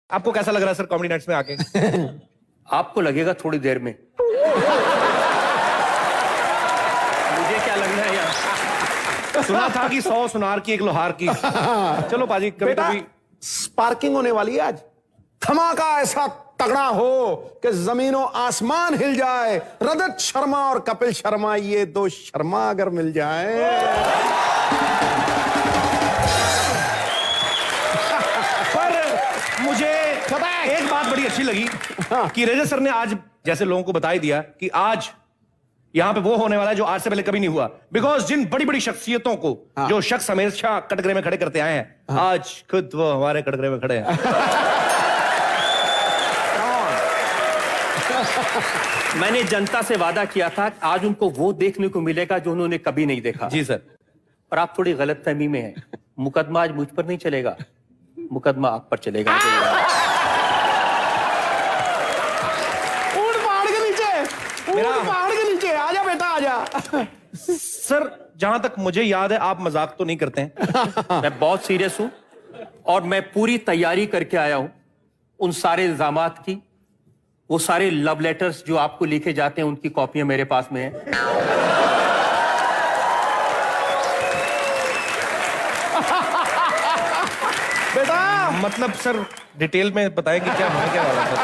आपको कैसा लग रहा है सर कॉमेडी नाइट्स में आके? आपको लगेगा थोड़ी देर में, मुझे क्या लगना है यार। सुना था कि 100 सुनार की एक लोहार की। चलो बाजी कभी बेटा कभी स्पार्किंग होने वाली है आज। धमाका ऐसा तगड़ा हो कि जमीनों आसमान हिल जाए। रजत शर्मा और कपिल शर्मा, ये दो शर्मा अगर मिल जाए। पर मुझे एक बात बड़ी अच्छी लगी कि रजत सर ने आज जैसे लोगों को बता ही दिया कि आज यहां पे वो होने वाला है जो आज से पहले कभी नहीं हुआ। बिकॉज जिन बड़ी बड़ी शख्सियतों को जो शख्स हमेशा कटघरे में खड़े करते आए हैं, आज खुद वो हमारे कटघरे में खड़े हैं। मैंने जनता से वादा किया था कि आज उनको वो देखने को मिलेगा जो उन्होंने कभी नहीं देखा। जी सर। और आप थोड़ी गलतफहमी में हैं। मुकदमा आज मुझ पर नहीं चलेगा, मुकदमा आप पर चलेगा। ऊंट पहाड़ के नीचे, ऊंट पहाड़ के नीचे। आजा बेटा आजा। सर जहां तक मुझे याद है आप मजाक तो नहीं करते हैं। मैं बहुत सीरियस हूं और मैं पूरी तैयारी करके आया हूं उन सारे इल्जामात की। वो सारे लव लेटर्स जो आपको लिखे जाते हैं उनकी कॉपियां मेरे पास में हैं। बेटा मतलब सर डिटेल में बताएं कि क्या होने क्या वाला सर?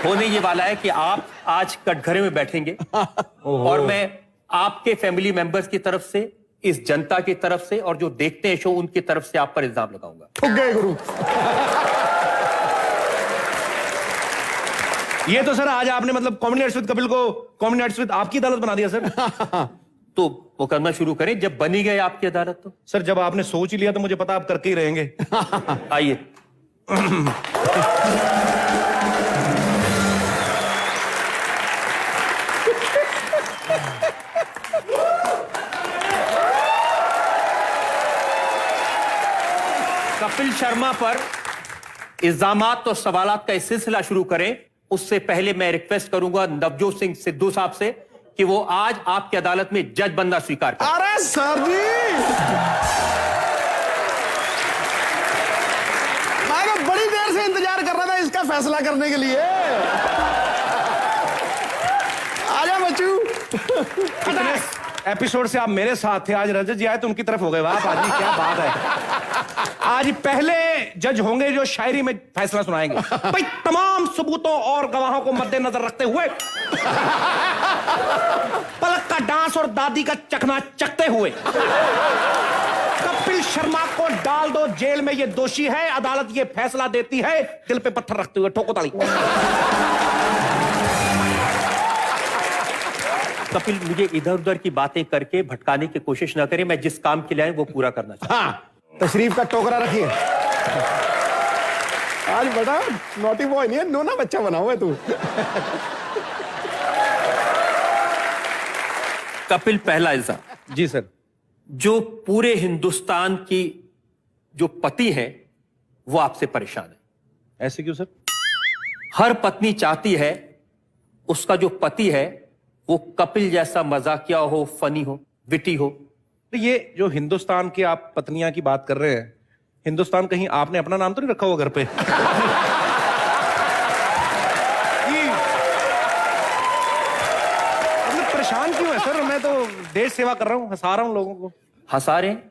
होने ये वाला है कि आप आज कटघरे में बैठेंगे और मैं आपके फैमिली मेंबर्स की तरफ से, इस जनता की तरफ से और जो देखते हैं शो उनकी तरफ से आप पर इल्जाम लगाऊंगा। ठुक गए गुरु। ये तो सर आज आपने मतलब कॉमेडी नाइट्स विद कपिल को कॉमेडी नाइट्स विद आपकी अदालत बना दिया सर। तो मुकदमा शुरू करें, जब बनी गए आपकी अदालत तो। सर जब आपने सोच ही लिया तो मुझे पता आप करके ही रहेंगे। आइए। कपिल शर्मा पर इल्जामात और सवालात का सिलसिला शुरू करें उससे पहले मैं रिक्वेस्ट करूंगा नवजोत सिंह सिद्धू साहब से कि वो आज आपकी अदालत में जज बनना स्वीकार करें। अरे सर जी, मैं तो बड़ी देर से इंतजार कर रहा था इसका फैसला करने के लिए। आजा बच्चू। इतने एपिसोड से आप मेरे साथ थे, आज रजत जी आए तो उनकी तरफ हो गए। वाह पाजी क्या बात है। आज पहले जज होंगे जो शायरी में फैसला सुनाएंगे भाई, तमाम सबूतों और गवाहों को मद्देनजर रखते हुए, पलक का डांस और दादी का चखना चखते हुए कपिल शर्मा को डाल दो जेल में, ये दोषी है। अदालत ये फैसला देती है दिल पे पत्थर रखते हुए। ठोको ताली। कपिल मुझे इधर उधर की बातें करके भटकाने की कोशिश ना करें। मैं जिस काम के लिए आया वो पूरा करना चाहता हूं। हाँ, तशरीफ का टोकरा रखिए। आज बेटा नोटी बॉय नहीं है, नोना बच्चा बना हुआ है तू। कपिल पहला इल्जाम, जी सर। जो पूरे हिंदुस्तान की जो पति है वो आपसे परेशान है। ऐसे क्यों सर? हर पत्नी चाहती है उसका जो पति है वो कपिल जैसा मजाकिया हो, फनी हो, विटी हो। तो ये जो हिंदुस्तान की आप पत्नियां की बात कर रहे हैं, हिंदुस्तान कहीं आपने अपना नाम तो नहीं रखा हुआ घर पे? मतलब परेशान क्यों है सर? मैं तो देश सेवा कर रहा हूँ, हंसा रहा हूँ लोगों को। हंसा रहे हैं?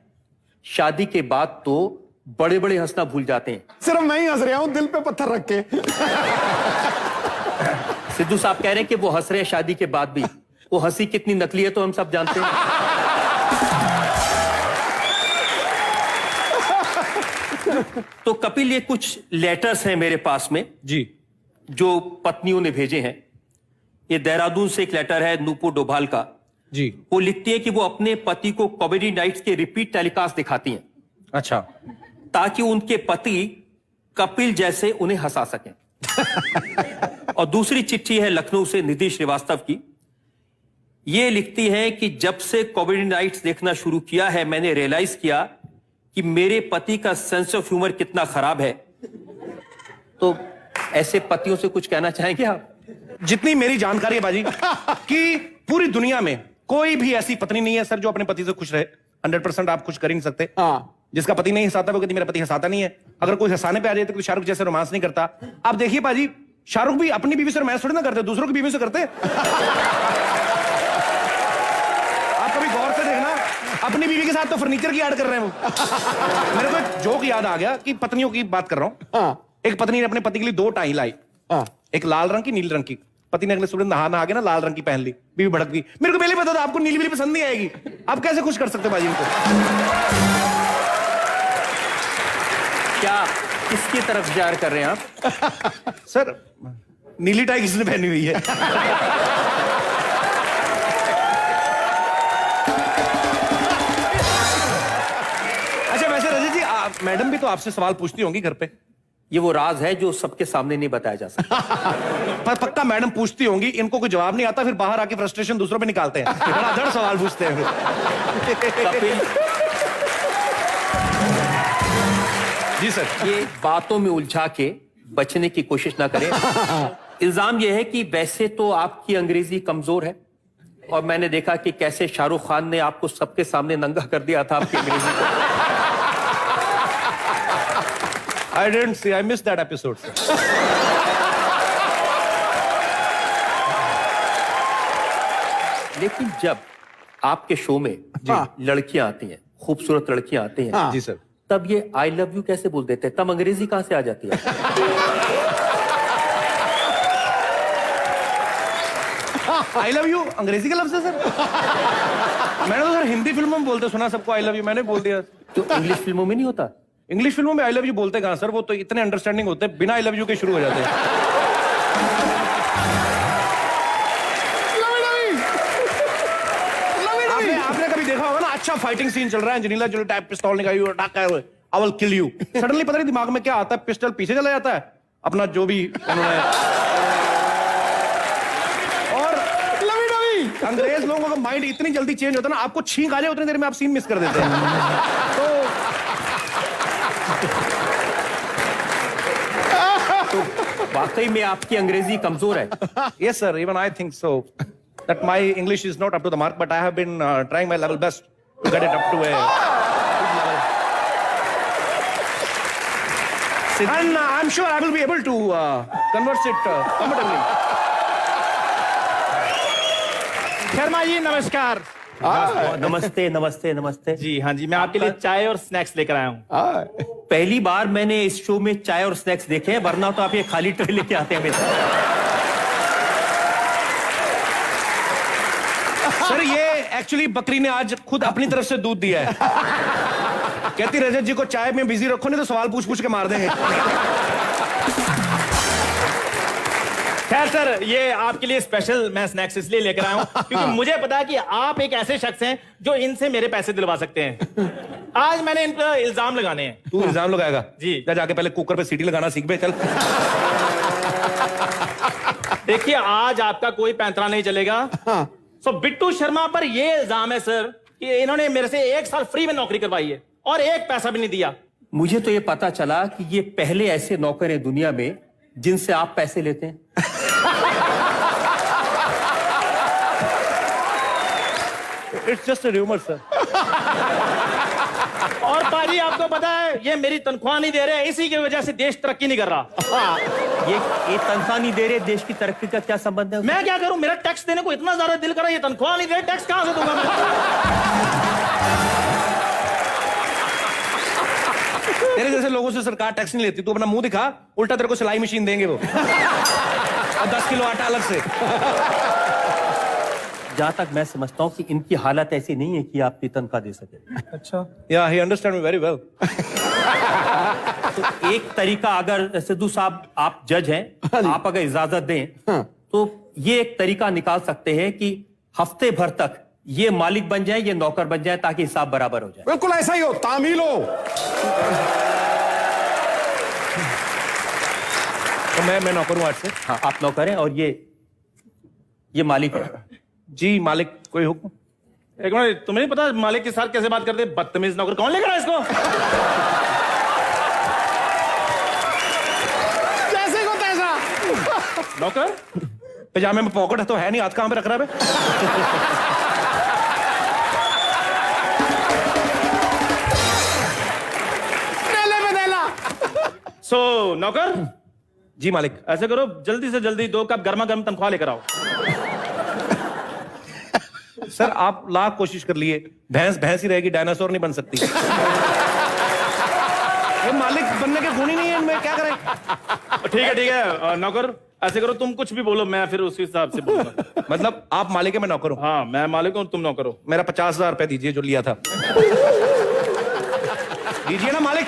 शादी के बाद तो बड़े बड़े हंसना भूल जाते हैं। सिर्फ मैं ही हंस रहा हूं दिल पे पत्थर रख के। सिद्धू साहब कह रहे हैं कि वो हंस रहे हैं शादी के बाद भी। वो हंसी कितनी नकली है तो हम सब जानते हैं। तो कपिल ये कुछ लेटर्स हैं मेरे पास में जी, जो पत्नियों ने भेजे हैं। ये देहरादून से एक लेटर है नूपुर डोभाल का। जी। वो लिखती है कि वो अपने पति को कॉमेडी नाइट्स के रिपीट टेलीकास्ट दिखाती हैं अच्छा। ताकि उनके पति कपिल जैसे उन्हें हंसा सकें। और दूसरी चिट्ठी है लखनऊ से निधि श्रीवास्तव की। ये लिखती है कि जब से कॉमेडी नाइट्स देखना शुरू किया है मैंने रियलाइज किया कि मेरे पति का सेंस ऑफ ह्यूमर कितना खराब है। तो ऐसे पतियों से कुछ कहना चाहेंगे आप? जितनी मेरी जानकारी है बाजी कि पूरी दुनिया में कोई भी ऐसी पत्नी नहीं है सर जो अपने पति से खुश रहे। 100% आप खुश कर ही नहीं सकते। हाँ, जिसका पति नहीं हंसाता वो कहती मेरा पति हंसाता नहीं है। अगर कोई हंसाने पे आ जाए तो शाहरुख जैसे रोमांस नहीं करता। आप देखिए पाजी, शाहरुख भी अपनी बीवी से रोमांस थोड़ी ना करते, दूसरों की बीवी से करते। आप कभी गौर से देखना, अपनी बीवी के साथ तो फर्नीचर की ऐड कर रहे हैं वो। मेरे को एक जोक याद आ गया कि पत्नियों की बात कर रहा हूं। एक पत्नी ने अपने पति के लिए 2 टाई लाई, एक लाल रंग की, नीले रंग की। पति ने अगले सुबह नहा के ना लाल रंग की पहन ली, बीवी भड़क गई। मेरे को पहले पता था आपको नीली पसंद नहीं आएगी। आप कैसे खुश कर सकते बाजी इनको? क्या किसकी तरफ जार कर रहे हैं आप? सर नीली टाई किसने पहनी हुई है? अच्छा वैसे रजत जी, मैडम भी तो आपसे सवाल पूछती होंगी घर पे। ये वो राज है जो सबके सामने नहीं बताया जा सकता। पर पक्का मैडम पूछती होंगी, इनको कोई जवाब नहीं आता, फिर बाहर आके फ्रस्ट्रेशन दूसरों पे निकालते हैं। धड़ाधड़ सवाल पूछते हैं फिर। कपिल जी सर। ये बातों में उलझा के बचने की कोशिश ना करें। इल्जाम यह है कि वैसे तो आपकी अंग्रेजी कमजोर है, और मैंने देखा कि कैसे शाहरुख खान ने आपको सबके सामने नंगा कर दिया था आपकी अंग्रेजी को। I didn't see. I missed that episode, sir. लेकिन जब आपके शो में लड़कियां आती हैं, खूबसूरत लड़कियां आती हैं, जी सर, तब ये आई लव यू कैसे बोल देते हैं? तब अंग्रेजी कहां से आ जाती है? आई लव यू अंग्रेजी का लफ्ज है सर? मैंने तो सर हिंदी फिल्मों में बोलते सुना सबको आई लव यू, मैंने बोल दिया। तो इंग्लिश फिल्मों में नहीं होता? इंग्लिश फिल्मों में आई लव यू बोलते कहां सर? वो तो इतने अंडरस्टैंडिंग होते हैं, बिना आई लव यू के शुरू हो जाते हैं। आपने कभी देखा होगा ना, अच्छा फाइटिंग सीन चल रहा है, अंजनीला जो टाइप पिस्तौल निकाली हुई, अटैक कर, I will kill you. Suddenly पता नहीं दिमाग में क्या आता है, पिस्टल पीछे चला जाता है, अपना जो भी उन्होंने। और अंग्रेज लोगों का माइंड इतनी जल्दी चेंज होता है ना, आपको छींक आ जाए उतनी देर में आप सीन मिस कर देते हैं। तो वाकई में आपकी अंग्रेजी कमजोर है। Yes sir, even I think so. That my English is not up to the mark, but I have been trying my level best to get it up to a good level. And I'm sure I will be able to converse it comfortably. Sharma ji नमस्कार। नमस्ते नमस्ते नमस्ते जी हाँ जी, मैं आपके लिए चाय और स्नैक्स लेकर आया हूँ। पहली बार मैंने इस शो में चाय और स्नैक्स देखे हैं, वरना तो आप ये खाली ट्रे लेके आते हैं हमेशा। सर ये एक्चुअली बकरी ने आज खुद अपनी तरफ से दूध दिया है। कहती रजत जी को चाय में बिजी रखो, नहीं तो सवाल पूछ पूछ के मार देंगे। खैर सर, ये आपके लिए स्पेशल मैं स्नैक्स इसलिए लेकर आया हूँ क्योंकि मुझे पता है कि आप एक ऐसे शख्स हैं जो इनसे मेरे पैसे दिलवा सकते हैं। आज मैंने इन पर इल्जाम लगाने हैं। तू इल्जाम लगाएगा? जी। जाके पहले कुकर पे सीटी लगाना सीख बे, चल। देखिए आज आपका कोई पैंतरा नहीं चलेगा। सो बिट्टू शर्मा पर यह इल्जाम है सर कि इन्होंने मेरे से 1 साल फ्री में नौकरी करवाई है और 1 पैसा भी नहीं दिया। मुझे तो ये पता चला कि ये पहले ऐसे नौकर हैं दुनिया में जिनसे आप पैसे लेते हैं। It's just a rumour sir. और पाजी आपको पता है ये मेरी तनख्वाह नहीं दे रहे, इसी की वजह से देश तरक्की नहीं कर रहा। ये तनख्वाह नहीं दे रहे, देश की तरक्की का क्या संबंध है? मैं क्या करूं, मेरा टैक्स देने को इतना ज्यादा दिल कर रहा है, ये तनख्वाह नहीं दे रहे, टैक्स कहां से दूंगा मैं? तेरे जैसे लोगों से सरकार टैक्स नहीं लेती, तू अपना मुंह दिखा, उल्टा तेरे को सिलाई मशीन देंगे वो। और 10 किलो आटा अलग से। जहां तक मैं समझता हूं कि इनकी हालत ऐसी नहीं है कि आपकी तनख्वाह दे सके। अच्छा, या ही अंडरस्टैंड मी वेरी वेल। तो एक तरीका, अगर सिद्धू साहब आप जज हैं, आप अगर इजाजत दें तो ये एक तरीका निकाल सकते हैं कि हफ्ते भर तक ये मालिक बन जाए, ये नौकर बन जाए, ताकि हिसाब बराबर हो जाए। बिल्कुल ऐसा ही हो, तामील हो। तो मैं नौकर हूं आज से। हाँ, आप नौकर हैं और ये मालिक है। जी मालिक, कोई हुक्म? एक मिनट, तुम्हें नहीं पता मालिक के साथ कैसे बात करते? बदतमीज नौकर, कौन लेकर आया इसको? जैसे को तैसा। नौकर पजामे में पॉकेट है तो है नहीं, हाथ कहां पे रख रहा है? सो नौकर, जी मालिक। ऐसे करो, जल्दी से जल्दी 2 कप गर्मा गर्म तनख्वाह लेकर आओ। सर आप लाख कोशिश कर लिए, भैंस भैंस ही रहेगी, डायनासोर नहीं बन सकती। ये मालिक बनने के गुण ही नहीं है इनमें, क्या करें। ठीक है नौकर, ऐसे करो, तुम कुछ भी बोलो, मैं फिर उसी हिसाब से बोलूंगा। मतलब आप मालिक है, मैं नौकर हूं। हाँ, मैं मालिक हूं, तुम नौकर हो। मेरा 50,000 रुपए दीजिए जो लिया था। दीजिए ना मालिक।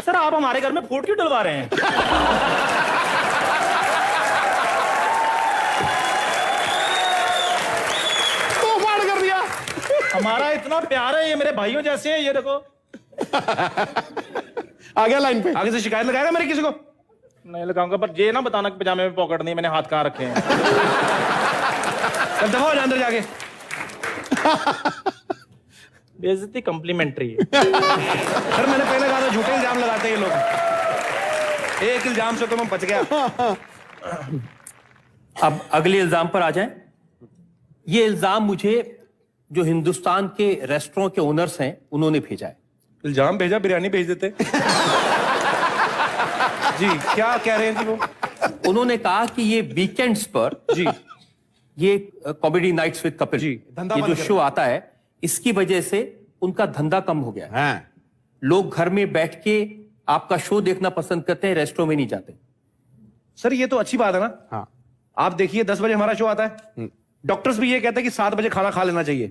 सर आप हमारे घर में फूट क्यों डलवा रहे हैं? तो फाड़ कर दिया। हमारा इतना प्यार है, ये मेरे भाइयों जैसे हैं, ये देखो। आ गया लाइन पे। आगे से शिकायत लगाएगा मेरे किसी को? नहीं लगाऊंगा, पर ये ना बताना कि पजामे में पॉकेट नहीं, मैंने हाथ कहाँ रखे हैं। दफा हो जा अंदर जाके। बेइज्जती कम्प्लीमेंट्री है। सर मैंने पहले कहा था झूठे इल्जाम लगाते हैं ये लोग। एक इल्जाम से तो मैं बच गया। अब अगले इल्जाम पर आ जाएं। ये इल्जाम मुझे जो हिंदुस्तान के रेस्टोरेंट के ओनर्स हैं उन्होंने भेजा है। इल्जाम भेजा, बिरयानी भेज देते। जी क्या कह रहे हैं जी वो? उन्होंने कहा कि ये वीकेंड्स पर जी ये comedy nights with Kapil ji, धंधा ये बंद जो कर शो आता है, इसकी वजह से उनका धंधा कम हो गया है। हाँ। लोग घर में बैठ के आपका शो देखना पसंद करते हैं, रेस्टोरेंट में नहीं जाते। सर ये तो अच्छी बात है ना। हाँ। आप देखिए 10 बजे हमारा शो आता है, डॉक्टर्स भी ये कहते हैं कि 7 बजे खाना खा लेना चाहिए।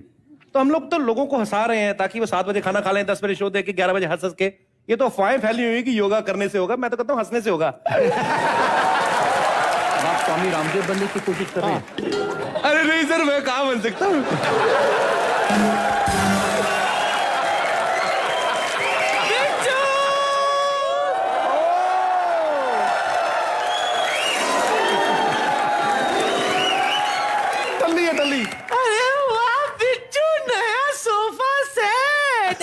तो हम लोग तो लोगों को हंसा रहे हैं ताकि वो 7 बजे खाना खा लें, 10 बजे शो देख के 11 बजे हंस हंस के। ये तो अफवाहें फैली हुई कि योगा करने से होगा, मैं तो कहता हूँ हंसने से होगा। आप स्वामी रामदेव बनने की कोशिश कर रहे हैं? अरे नहीं सर, मैं कहाँ बन सकता हूँ। टल्ली है टल्ली। अरे वाह बिच्छू, नया सोफा सेट।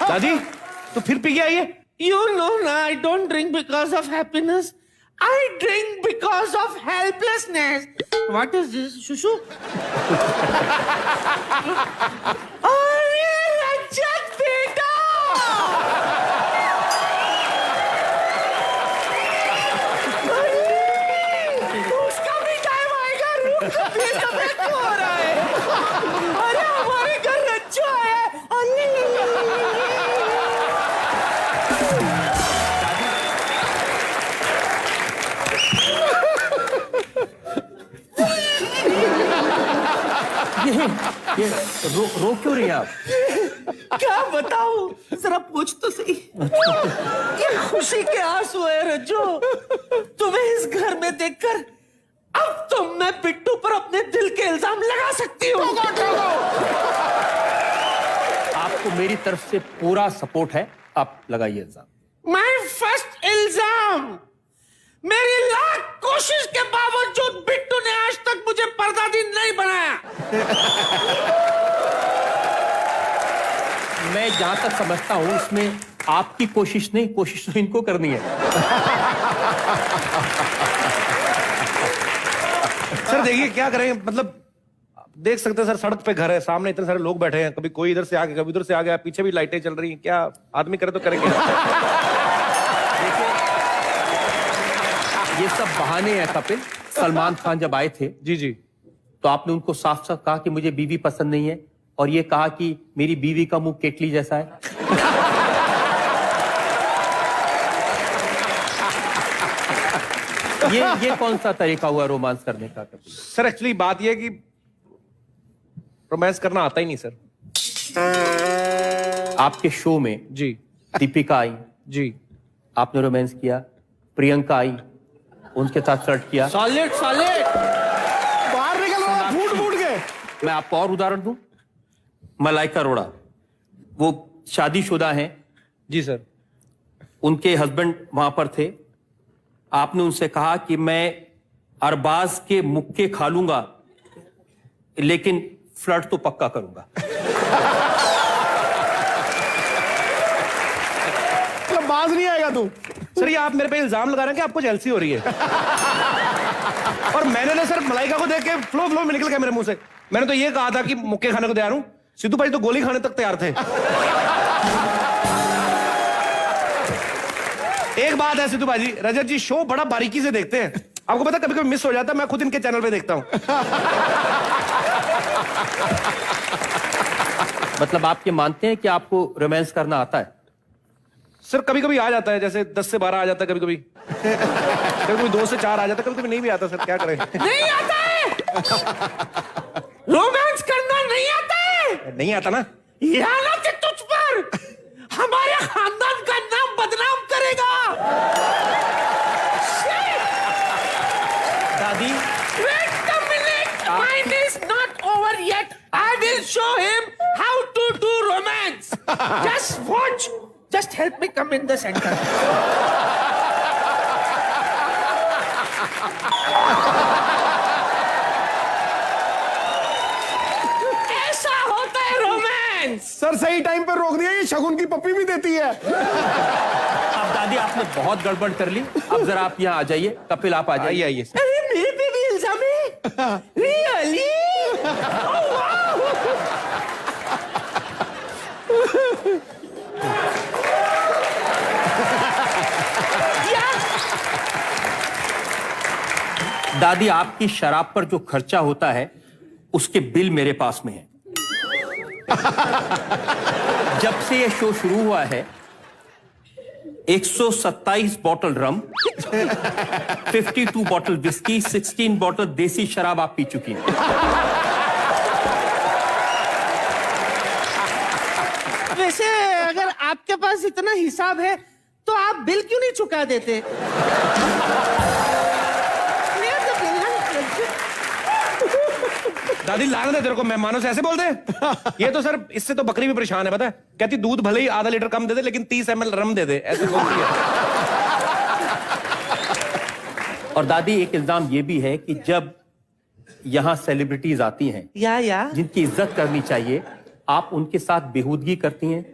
दादी तो फिर पी के आई है? You know ना, I don't drink because of happiness. I drink because of helplessness. What is this, Shushu? अरे रजत बेटा, उसका भी टाइम आएगा। रूम का प्लीज कमेंट हो रहा है। अरे हमारे घर रज्जू आया है। ये रो क्यों रही हैं आप? क्या बताऊं, जरा पूछ तो सही। ये खुशी के आंसू है रज्जू, तुम्हें इस घर में देखकर। अब तो मैं बिट्टू पर अपने दिल के इल्जाम लगा सकती हूँ। आपको मेरी तरफ से पूरा सपोर्ट है, आप लगाइए इल्जाम। माय फर्स्ट इल्जाम, मेरी लाख कोशिश के बावजूद बिट्टू ने आज तक मुझे पर्दादी नहीं बनाया। मैं जहां तक समझता हूं इसमें आपकी कोशिश नहीं, कोशिश तो इनको करनी है। सर देखिए क्या करें, मतलब देख सकते हैं सर, सड़क पे घर है, सामने इतने सारे लोग बैठे हैं, कभी कोई इधर से आ गया, कभी उधर से आ गया, पीछे भी लाइटें चल रही हैं, क्या आदमी करे तो करेंगे। ये सब बहाने हैं कपिल। सलमान खान जब आए थे जी जी, तो आपने उनको साफ साफ कहा कि मुझे बीवी पसंद नहीं है, और ये कहा कि मेरी बीवी का मुंह केटली जैसा है। ये कौन सा तरीका हुआ रोमांस करने का कपिल? सर एक्चुअली बात यह है कि रोमांस करना आता ही नहीं सर। आपके शो में जी दीपिका आई, जी, आपने रोमांस किया। प्रियंका आई, उनके साथ फ्लर्ट किया। Solid solid. बाहर निकल रहा फूट फूट के। मैं आपको और उदाहरण दूं, मलाइका अरोड़ा, वो शादीशुदा हैं, जी सर, उनके हस्बैंड वहां पर थे। आपने उनसे कहा कि मैं अरबाज के मुक्के खा लूंगा, लेकिन फ्लर्ट तो पक्का करूंगा। मतलब बाज नहीं आएगा तू। सर ये आप मेरे पे इल्जाम लगा रहे हैं कि आपको जेलसी हो रही है। और मैंने ना सर मलाइका को देख के फ्लो फ्लो में निकल गया मेरे मुंह से। मैंने तो ये कहा था कि मुक्के खाने को तैयार हूं। सिद्धू भाई तो गोली खाने तक तैयार थे। एक बात है सिद्धू भाई, रजत जी शो बड़ा बारीकी से देखते हैं। आपको पता कभी कभी मिस हो जाता है, मैं खुद इनके चैनल पे देखता हूं। मतलब आप ये मानते हैं कि आपको रोमांस करना आता है? सर कभी कभी आ जाता है, जैसे 10 से 12 आ जाता है, कभी कभी कभी कभी 2 से 4 आ जाता है, कभी कभी नहीं भी आता। सर क्या करें। नहीं आता है। रोमांस करना नहीं आता है। नहीं आता ना। ये हालत है तुझ पर, हमारे खानदान का नाम बदनाम करेगा। दादी Wait a minute, mine is not over yet. I will show him how to do romance. Just watch. Just help me come in the center. ऐसा होता है रोमांस। सर सही टाइम पर रोक दिया, ये शगुन की पप्पी भी देती है। अब दादी आपने बहुत गड़बड़ कर ली। अब जरा आप यहाँ आ जाइए। कपिल आप आ जाइए। आइए आइए। अरे मेरे पे भी इल्जाम है। रियली? दादी आपकी शराब पर जो खर्चा होता है उसके बिल मेरे पास में है। जब से ये शो शुरू हुआ है 127 बॉटल रम, 52 बॉटल विस्की, 16 बॉटल देसी शराब आप पी चुकी हैं। वैसे अगर आपके पास इतना हिसाब है तो आप बिल क्यों नहीं चुका देते? दादी लाना दे तेरे को, मेहमानों से ऐसे बोलते हैं? ये तो सर इससे तो बकरी भी परेशान है, पता है। कहती दूध भले ही आधा लीटर कम दे दे लेकिन 30 ml रम दे दे, ऐसे बोलती है। और दादी एक इल्जाम ये भी है कि जब यहां सेलिब्रिटीज आती हैं या जिनकी इज्जत करनी चाहिए, आप उनके साथ बेहूदगी करती हैं,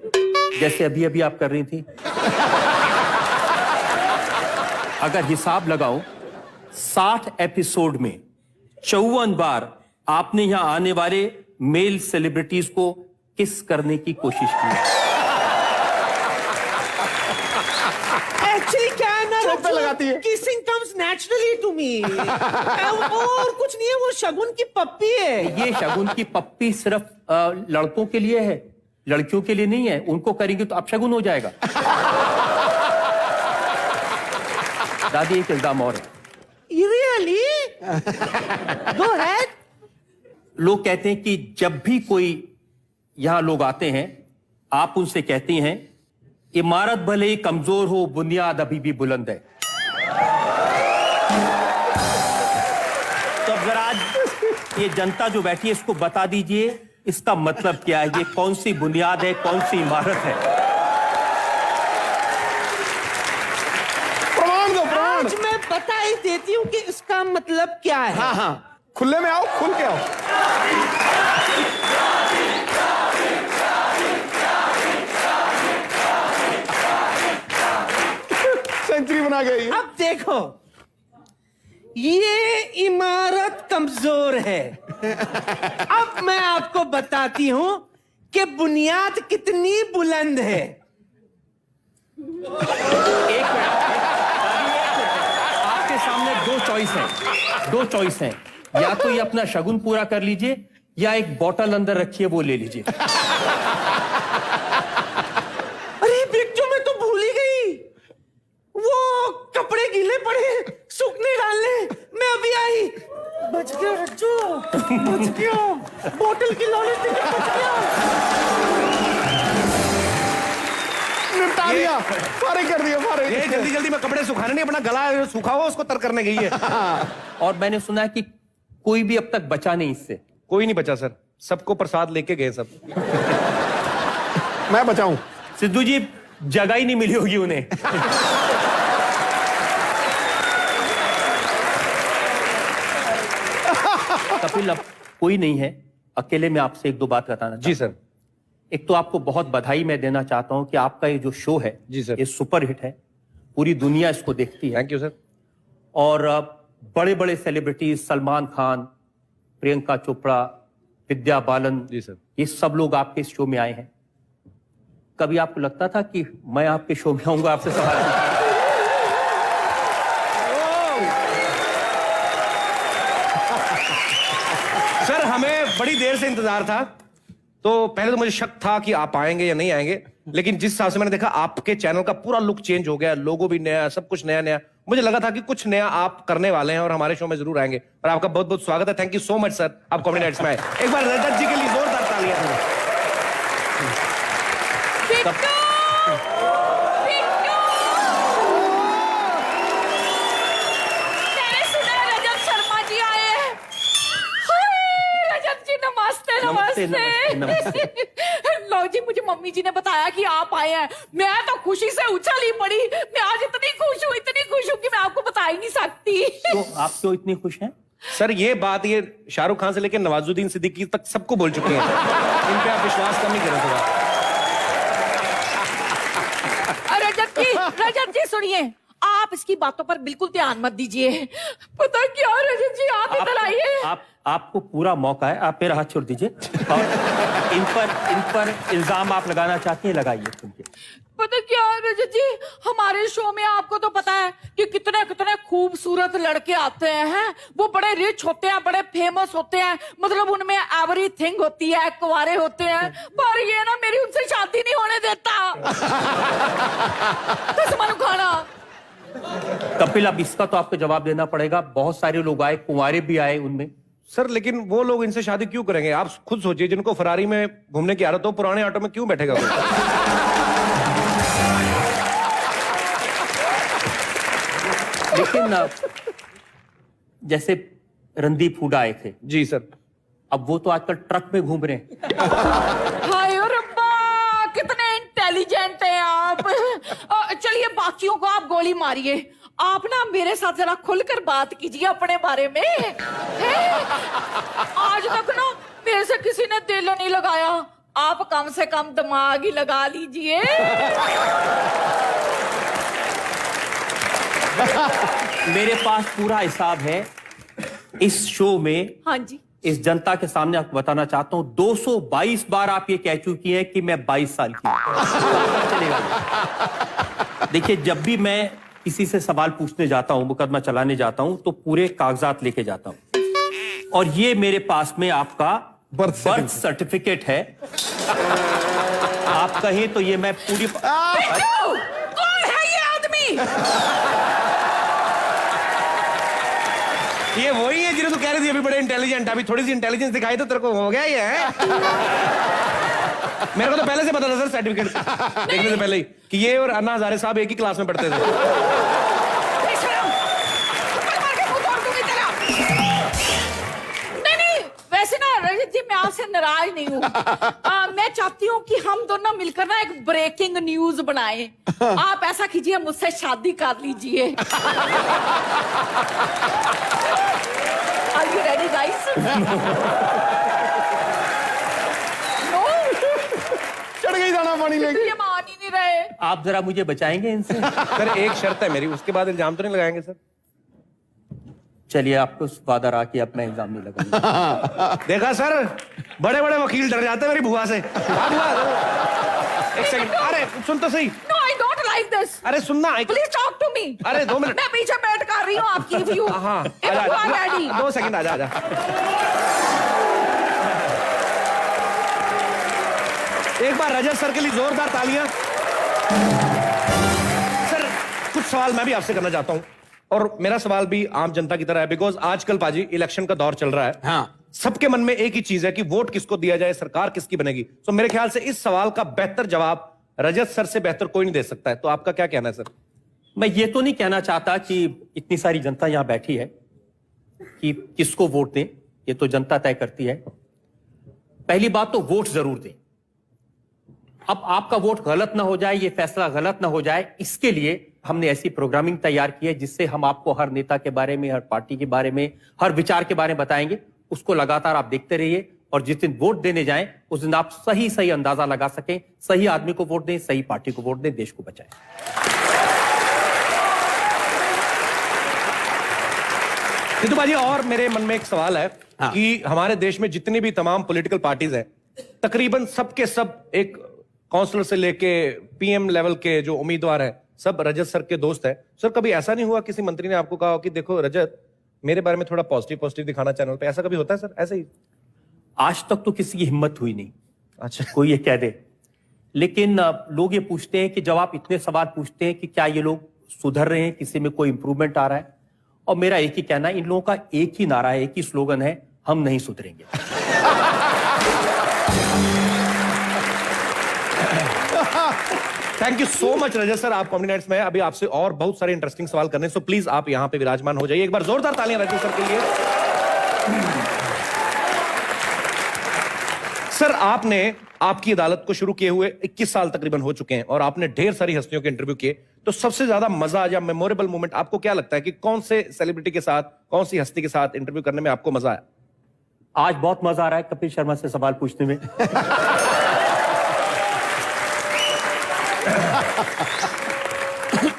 जैसे अभी अभी आप कर रही थी। अगर हिसाब लगाऊं 60 एपिसोड में 54 बार आपने यहां आने वाले मेल सेलिब्रिटीज को किस करने की कोशिश की है। एक्चुअली क्या है ना, पे लगाती है। Kissing comes naturally to me. और कुछ नहीं है, वो शगुन की पप्पी है। ये शगुन की पप्पी सिर्फ लड़कों के लिए है, लड़कियों के लिए नहीं है। उनको करेंगे तो अपशगुन हो जाएगा। दादी एक इल्जाम और है। रियली? Go ahead. लोग कहते हैं कि जब भी कोई यहां लोग आते हैं आप उनसे कहती हैं इमारत भले ही कमजोर हो, बुनियाद अभी भी बुलंद है। तो अब जरा आज ये जनता जो बैठी है इसको बता दीजिए इसका मतलब क्या है, ये कौन सी बुनियाद है, कौन सी इमारत है। प्रमाण दो, प्रमाण। आज मैं बता ही देती हूँ कि इसका मतलब क्या है। हाँ हाँ, खुले में आओ, खुल के आओ। सेंचुरी बना गई। अब देखो, ये इमारत कमजोर है। अब मैं आपको बताती हूं कि बुनियाद कितनी बुलंद है। एक मिनट, आपके सामने दो चॉइस हैं। या तो ये अपना शगुन पूरा कर लीजिए या एक बोतल अंदर रखिए वो ले लीजिए। अरे बिट्टू, मैं तो भूल ही गई, वो कपड़े गीले पड़े सूखने डालने। मैं अभी आई। बच गया रज्जू, बच गया। बोतल की लॉलेज देके बच गया। निपटा दिया, फारिग कर दिया, फारिग। ये जल्दी जल्दी में कपड़े सुखाने नहीं, अपना गला सूखा हुआ उसको तर करने गई है। और मैंने सुना है कि कोई भी अब तक बचा नहीं इससे। कोई नहीं बचा सर, सबको प्रसाद लेके गए सब। मैं बचाऊं? सिद्धू जी जगह ही नहीं मिली होगी उन्हें। कपिल अब कोई नहीं है, अकेले में आपसे एक दो बात बताना जी सर। एक तो आपको बहुत बधाई मैं देना चाहता हूं कि आपका ये जो शो है जी सर, ये सुपर हिट है, पूरी दुनिया इसको देखती है। Thank you sir. और बड़े बड़े सेलिब्रिटीज सलमान खान, प्रियंका चोपड़ा, विद्या बालन, जी सर। ये सब लोग आपके इस शो में आए हैं। कभी आपको लगता था कि मैं आपके शो में आऊंगा आपसे सवाल पूछूंगा? सर हमें बड़ी देर से इंतजार था, तो पहले तो मुझे शक था कि आप आएंगे या नहीं आएंगे, लेकिन जिस हिसाब से मैंने देखा आपके चैनल का पूरा लुक चेंज हो गया, लोगो भी नया, सब कुछ नया नया, मुझे लगा था कि कुछ नया आप करने वाले हैं और हमारे शो में जरूर आएंगे। और आपका बहुत बहुत स्वागत है। Thank you so much sir, आप कॉमेडी नाइट्स में आए। एक बार रजत जी के लिए जोरदार तालियां। मैंने सुना रजत शर्मा जी आए हैं। हाय, रजत जी नमस्ते नमस्ते, नमस्ते नमस्ते, लो जी, मुझे मम्मी जी ने बताया कि आप आए हैं। मैं तो खुशी से उछल ही पड़ी। मैं आज इतनी खुश हूँ कि मैं आपको बता ही नहीं सकती। तो आप क्यों इतनी खुश हैं? सर ये बात ये शाहरुख खान से लेकर नवाजुद्दीन सिद्दीकी तक सबको बोल चुके हैं। इन पे आप विश्वास कम ही करें थोड़ा। रजत जी सुनिए, आप इसकी बातों पर बिल्कुल ध्यान मत दीजिए। पता क्या रजत जी, आप इधर आइए। आपको पूरा मौका है, आप मेरा हाथ छोड़ दीजिए और इन पर इल्जाम आप लगाना चाहती हैं, लगाइए। पता क्या रजत जी, हमारे शो में आपको तो पता है कि कितने कितने खूबसूरत लड़के आते हैं। वो बड़े रिच होते हैं, बड़े फेमस होते हैं, मतलब उनमें एवरीथिंग होती है, कुंवारे होते हैं। पर ये ना मेरी उनसे शादी नहीं होने देता। कसम खाना। कपिल, अब इसका तो आपको जवाब देना पड़ेगा। बहुत सारे लोग आए, कुंवारे भी आए उनमें। सर लेकिन वो लोग इनसे शादी क्यों करेंगे? आप खुद सोचिए, जिनको फरारी में घूमने की आदत हो, पुराने ऑटो में क्यों बैठेगा वो? लेकिन जैसे रणदीप हुडा आए थे। जी सर। अब वो तो आजकल ट्रक में घूम रहे हैं। हाय रब्बा, कितने इंटेलिजेंट हैं आप। चलिए बाकियों को आप गोली मारिए, आप ना मेरे साथ जरा खुलकर बात कीजिए अपने बारे में। आज तक ना मेरे से किसी ने दिल नहीं लगाया, आप कम से कम दिमाग ही लगा लीजिए। मेरे पास पूरा हिसाब है इस शो में। हाँ जी। इस जनता के सामने आपको बताना चाहता हूं, 222 बार आप ये कह चुकी हैं कि मैं 22 साल की हूं। चलेगा। देखिए, जब भी मैं किसी से सवाल पूछने जाता हूं, मुकदमा चलाने जाता हूं, तो पूरे कागजात लेके जाता हूं। और ये मेरे पास में आपका बर्थ सर्टिफिकेट है। आप कहें तो ये मैं पूरी कौन है ये आदमी? ये वही है जिन्हें तू कह रही थी अभी बड़े इंटेलिजेंट, अभी थोड़ी सी इंटेलिजेंस दिखाई तो तेरे को हो गया ये है। मेरे को तो पहले से पता था सर, सर्टिफिकेट देखने से पहले ही, कि ये और अन्ना हजारे साहब एक ही क्लास में पढ़ते थे। वैसे ना रजत जी, मैं आपसे नाराज नहीं हूँ। मैं चाहती हूँ कि हम दोनों मिलकर ना एक ब्रेकिंग न्यूज बनाएं। आप ऐसा कीजिए, मुझसे शादी कर लीजिए। Are you ready, guys? No? चढ़ गई दाना पानी लेके। ये मान ही नहीं रहे। आप जरा मुझे बचाएंगे इनसे? सर एक शर्त है मेरी, उसके बाद इल्जाम तो नहीं लगाएंगे सर? चलिए, आपको वादा रहा कि अब मैं इल्जाम नहीं लगाऊंगा। देखा सर, बड़े बड़े वकील डर जाते हैं मेरी बुआ से। एक सेकंड, अरे सुन तो सही। No, I don't like this. अरे सुनना। Please talk to me. अरे 2 मिनट। मैं पीछे बैठ कर रही हूँ आपकी व्यू। हाँ, If you are ready. 2 second, आजा आजा। एक बार रजत सर के लिए जोरदार तालियां। सर कुछ सवाल मैं भी आपसे करना चाहता हूं, और मेरा सवाल भी आम जनता की तरह है, बिकॉज आजकल पाजी इलेक्शन का दौर चल रहा है। हाँ। सबके मन में एक ही चीज है कि वोट किसको दिया जाए, सरकार किसकी बनेगी। तो मेरे ख्याल से इस सवाल का बेहतर जवाब रजत सर से बेहतर कोई नहीं दे सकता है। तो आपका क्या कहना है सर? मैं ये तो नहीं कहना चाहता कि इतनी सारी जनता यहां बैठी है कि किसको वोट दें, ये तो जनता तय करती है। पहली बात तो वोट जरूर दें। अब आपका वोट गलत ना हो जाए, ये फैसला गलत ना हो जाए, इसके लिए हमने ऐसी प्रोग्रामिंग तैयार की है जिससे हम आपको हर नेता के बारे में, हर पार्टी के बारे में, हर विचार के बारे में बताएंगे। उसको लगातार आप देखते रहिए, और जिस दिन वोट देने जाएं उस दिन आप सही सही अंदाजा लगा सकें, सही आदमी को वोट दें, सही पार्टी को वोट दें, देश को बचाएं। सिद्धू बाजी, और मेरे मन में एक सवाल है कि हमारे देश में जितनी भी तमाम पॉलिटिकल पार्टीज हैं, तकरीबन सबके सब एक काउंसलर से लेके पीएम लेवल के जो उम्मीदवार हैं, सब रजत सर के दोस्त हैं। सर, कभी ऐसा नहीं हुआ किसी मंत्री ने आपको कहा हो कि देखो रजत, मेरे बारे में थोड़ा पॉजिटिव दिखाना चैनल पे? ऐसा कभी होता है सर? ऐसे ही आज तक तो किसी की हिम्मत हुई नहीं। अच्छा, कोई ये कह दे। लेकिन लोग ये पूछते हैं कि जब आप इतने सवाल पूछते हैं कि क्या ये लोग सुधर रहे हैं, किसी में कोई इंप्रूवमेंट आ रहा है, और मेरा एक ही कहना है, इन लोगों का एक ही नारा है, एक ही स्लोगन है, हम नहीं सुधरेंगे। Thank you so much Rajat sir, आप कॉमेडी नाइट्स में हैं। अभी आपसे और बहुत सारे इंटरेस्टिंग सवाल करने, सो प्लीज आप यहां पे विराजमान हो जाइए। एक बार जोरदार तालियां रजत सर के लिए। सर, आपने आपकी अदालत को शुरू किए हुए 21 साल तकरीबन हो चुके हैं और आपने ढेर सारी हस्तियों के इंटरव्यू किए, तो सबसे ज्यादा मजा या मेमोरेबल मोमेंट आपको क्या लगता है कि कौन से सेलिब्रिटी के साथ, कौन सी हस्ती के साथ इंटरव्यू करने में आपको मजा आया? आज बहुत मजा आ रहा है कपिल शर्मा से सवाल पूछने में।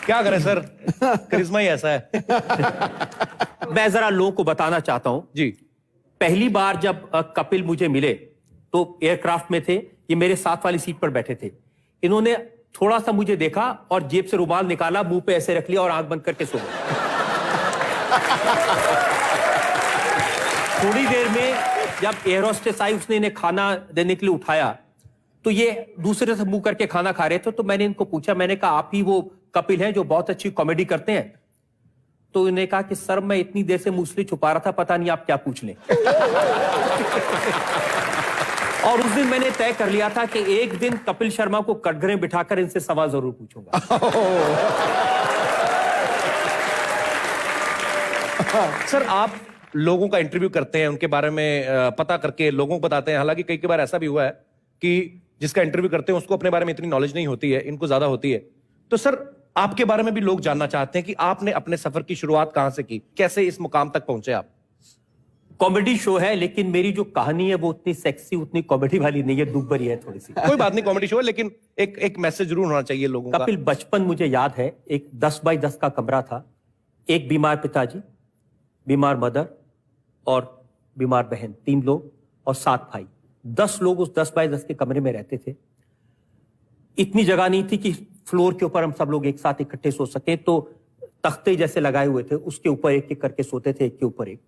क्या करें सर, करिश्मा ही ऐसा है। मैं जरा लोगों को बताना चाहता हूं जी। पहली बार जब कपिल मुझे मिले तो एयरक्राफ्ट में थे, ये मेरे साथ वाली सीट पर बैठे थे। इन्होंने थोड़ा सा मुझे देखा और जेब से रुमाल निकाला, मुंह पे ऐसे रख लिया और आंख बंद करके सो गए। थोड़ी देर में जब एयर होस्टेस आई, उसने इन्हें खाना देने के लिए उठाया, तो ये दूसरे से मुंह करके खाना खा रहे थे। तो मैंने इनको पूछा, मैंने कहा आप ही वो कपिल हैं जो बहुत अच्छी कॉमेडी करते हैं? तो इन्होंने कहा कि सर मैं इतनी देर से मूसली छुपा रहा था, पता नहीं आप क्या पूछ लें। और उस दिन मैंने तय कर लिया था कि एक दिन कपिल शर्मा को कटघरे बिठाकर इनसे सवाल जरूर पूछूंगा। सर, आप लोगों का इंटरव्यू करते हैं, उनके बारे में पता करके लोगों को बताते हैं। हालांकि कई बार ऐसा भी हुआ है कि जिसका इंटरव्यू करते हैं उसको अपने बारे में इतनी नॉलेज नहीं होती है, इनको ज्यादा होती है। तो सर, आपके बारे में भी लोग जानना चाहते हैं कि आपने अपने सफर की शुरुआत कहां से की, कैसे इस मुकाम तक पहुंचे आप? कॉमेडी शो है, लेकिन मेरी जो कहानी है वो उतनी सेक्सी, उतनी कॉमेडी वाली नहीं है, दुख भरी है थोड़ी सी। कोई बात नहीं, कॉमेडी शो है, लेकिन एक मैसेज जरूर होना चाहिए लोगों का। कपिल, बचपन मुझे याद है, एक 10 बाई 10 का कमरा था, एक बीमार पिताजी, बीमार मदर और बीमार बहन, 3 लोग और 7 भाई। 10 लोग उस 10 बाई 10 के कमरे में रहते थे। इतनी जगह नहीं थी कि फ्लोर के ऊपर हम सब लोग एक साथ इकट्ठे सो सके, तो तख्ते जैसे लगाए हुए थे, उसके ऊपर एक एक करके सोते थे, एक के ऊपर एक।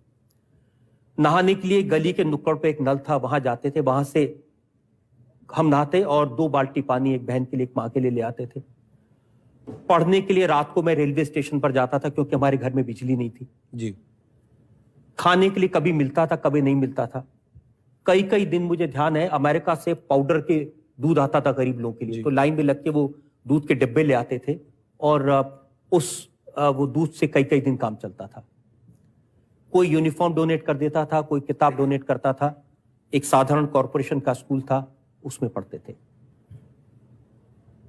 नहाने के लिए गली के नुक्कड़ पे एक नल था, वहां जाते थे, वहां से हम नहाते और 2 बाल्टी पानी एक बहन के लिए, एक माँ के लिए ले आते थे। पढ़ने के लिए रात को मैं रेलवे स्टेशन पर जाता था, क्योंकि हमारे घर में बिजली नहीं थी जी। खाने के लिए कभी मिलता था, कभी नहीं मिलता था। कई कई दिन मुझे ध्यान है, अमेरिका से पाउडर के दूध आता था गरीब लोगों के लिए, तो लाइन में लग के वो दूध के डिब्बे ले आते थे और वो दूध से कई कई दिन काम चलता था। कोई यूनिफॉर्म डोनेट कर देता था, कोई किताब डोनेट करता था। एक साधारण कॉरपोरेशन का स्कूल था, उसमें पढ़ते थे।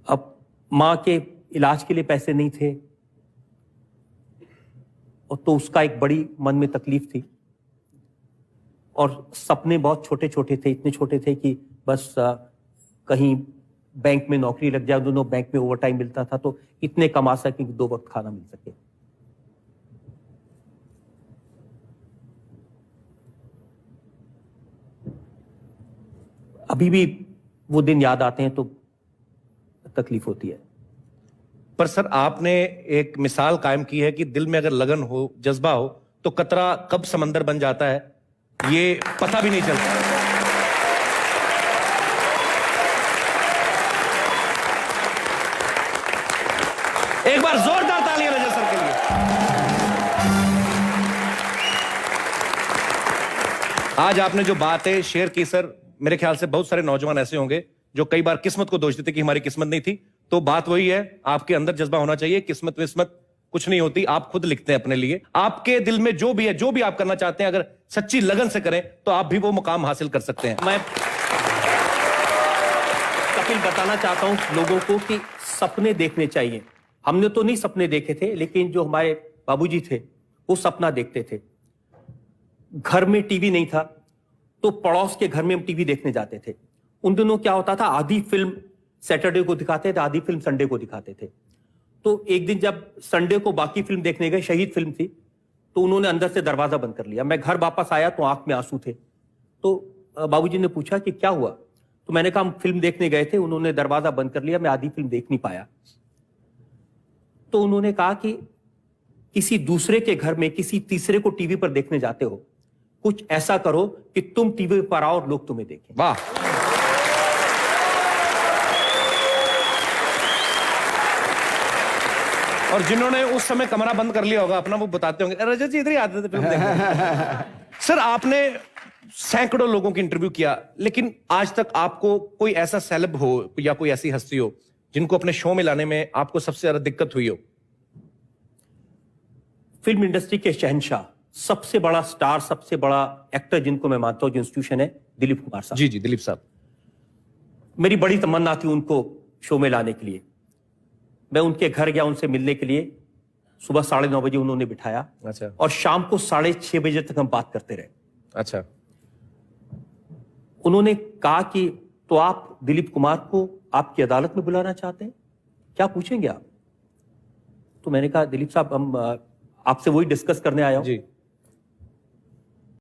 अब माँ के इलाज के लिए पैसे नहीं थे, और तो उसका एक बड़ी मन में तकलीफ थी, और सपने बहुत छोटे छोटे थे, इतने छोटे थे कि बस कहीं बैंक में नौकरी लग जाए, दोनों बैंक में ओवर टाइम मिलता था, तो इतने कमा सके कि 2 वक्त खाना मिल सके। अभी भी वो दिन याद आते हैं तो तकलीफ होती है। पर सर, आपने एक मिसाल कायम की है कि दिल में अगर लगन हो, जज्बा हो, तो कतरा कब समंदर बन जाता है ये पता भी नहीं चलता। एक बार जोरदार तालियां रजत सर के लिए। आज आपने जो बातें शेयर की सर, मेरे ख्याल से बहुत सारे नौजवान ऐसे होंगे जो कई बार किस्मत को दोष देते कि हमारी किस्मत नहीं थी। तो बात वही है, आपके अंदर जज्बा होना चाहिए। किस्मत विस्मत कुछ नहीं होती, आप खुद लिखते हैं अपने लिए। आपके दिल में जो भी है, जो भी आप करना चाहते हैं, अगर सच्ची लगन से करें तो आप भी वो मुकाम हासिल कर सकते हैं। मैं कपिल बताना चाहता हूं लोगों को कि सपने देखने चाहिए। हमने तो नहीं सपने देखे थे, लेकिन जो हमारे बाबूजी थे वो सपना देखते थे। घर में टीवी नहीं था, तो पड़ोस के घर में हम टीवी देखने जाते थे। उन दिनों क्या होता था, आधी फिल्म सैटरडे को दिखाते थे, आधी फिल्म संडे को दिखाते थे। तो एक दिन जब संडे को बाकी फिल्म देखने गए, शहीद फिल्म थी, तो उन्होंने अंदर से दरवाजा बंद कर लिया। मैं घर वापस आया तो आंख में आंसू थे। तो बाबूजी ने पूछा कि क्या हुआ, तो मैंने कहा हम फिल्म देखने गए थे, उन्होंने दरवाजा बंद कर लिया, मैं आधी फिल्म देख नहीं पाया। तो उन्होंने कहा कि किसी दूसरे के घर में किसी तीसरे को टीवी पर देखने जाते हो, कुछ ऐसा करो कि तुम टीवी पर आओ और लोग तुम्हें देखें। वाह। और जिन्होंने उस समय कमरा बंद कर लिया होगा अपना, वो बताते होंगे रजत जी इधर ही आते थे फिल्म देखने। सर आपने सैकड़ों लोगों की इंटरव्यू किया, लेकिन आज तक आपको कोई ऐसा सेलेब हो या कोई ऐसी हस्ती हो जिनको अपने शो में लाने में आपको सबसे ज्यादा दिक्कत हुई हो? फिल्म इंडस्ट्री के शहंशाह, सबसे बड़ा स्टार, सबसे बड़ा एक्टर जिनको मैं मानता हूं जो इंस्टीट्यूशन है, दिलीप कुमार साहब। जी जी, दिलीप साहब। मेरी बड़ी तमन्ना थी उनको शो में लाने के लिए। मैं उनके घर गया उनसे मिलने के लिए। सुबह 9:30 बजे उन्होंने बिठाया। अच्छा। और शाम को 6:30 बजे तक हम बात करते रहे। अच्छा। उन्होंने कहा कि तो आप दिलीप कुमार को आपकी अदालत में बुलाना चाहते हैं, क्या पूछेंगे आप? तो मैंने कहा दिलीप साहब हम आपसे वही डिस्कस करने आया हूं जी।